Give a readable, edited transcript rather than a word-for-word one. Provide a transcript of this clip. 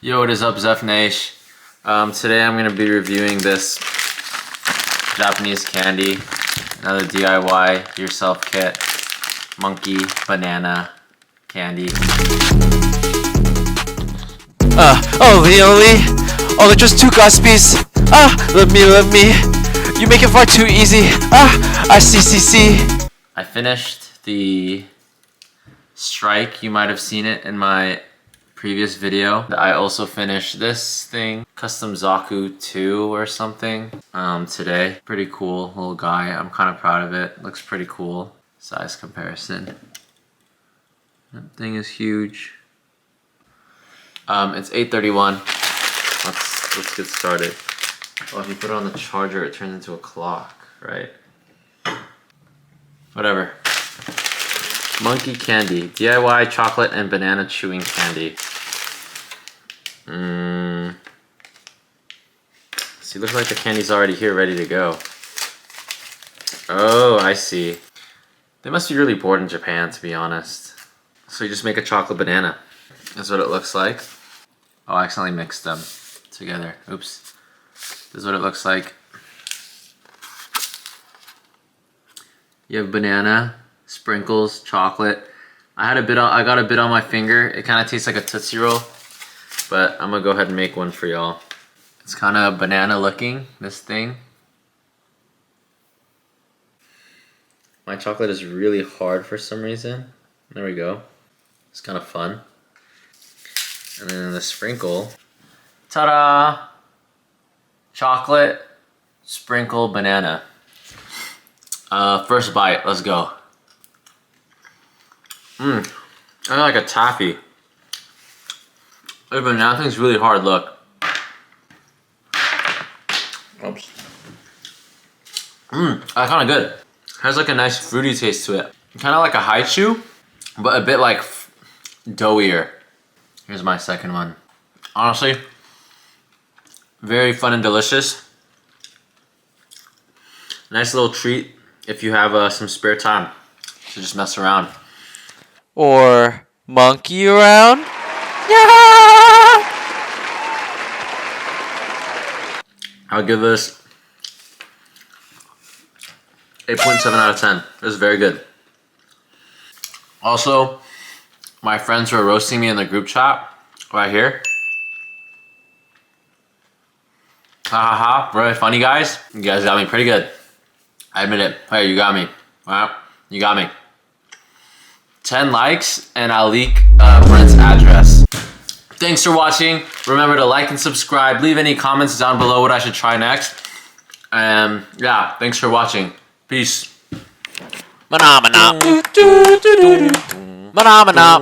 Yo, what is up, Zeph Nash? Today I'm going to be reviewing this Japanese candy, another DIY yourself kit, monkey banana candy. Only just 2 Guspies. Let me. You make it far too easy. I see. I finished the strike. You might have seen it in my previous video. I also finished this thing, Custom Zaku 2 or something, today. Pretty cool little guy. I'm kind of proud of it. Looks pretty cool. Size comparison. That thing is huge. It's 8:31. Let's get started. Oh, if you put it on the charger, it turns into a clock, right? Whatever. Monkey candy, DIY chocolate and banana chewing candy. See, looks like the candy's already here, ready to go. Oh, I see. They must be really bored in Japan, to be honest. So you just make a chocolate banana. That's what it looks like. Oh, I accidentally mixed them together. Oops. This is what it looks like. You have banana, sprinkles, chocolate. I got a bit on my finger. It kind of tastes like a Tootsie Roll, but I'm gonna go ahead and make one for y'all. It's kind of banana looking, this thing. My chocolate is really hard for some reason. There we go. It's kind of fun. And then the sprinkle. Ta-da! Chocolate, sprinkle, banana. First bite, let's go. I like a taffy. The banana thing's really hard, look. Oops. That's kind of good. Has like a nice fruity taste to it. Kind of like a haichu, but a bit like doughier. Here's my second one. Honestly, very fun and delicious. Nice little treat if you have some spare time to just mess around. Or monkey around. I'll give this 8.7 out of 10. This is very good. Also, my friends were roasting me in the group chat right here. Really funny, guys. You guys got me pretty good. I admit it. Hey, you got me. Well, you got me. 10 likes and I'll leak Brent's address. Thanks for watching. Remember to like and subscribe. Leave any comments down below what I should try next. And yeah, thanks for watching. Peace. Manamana. Manamana.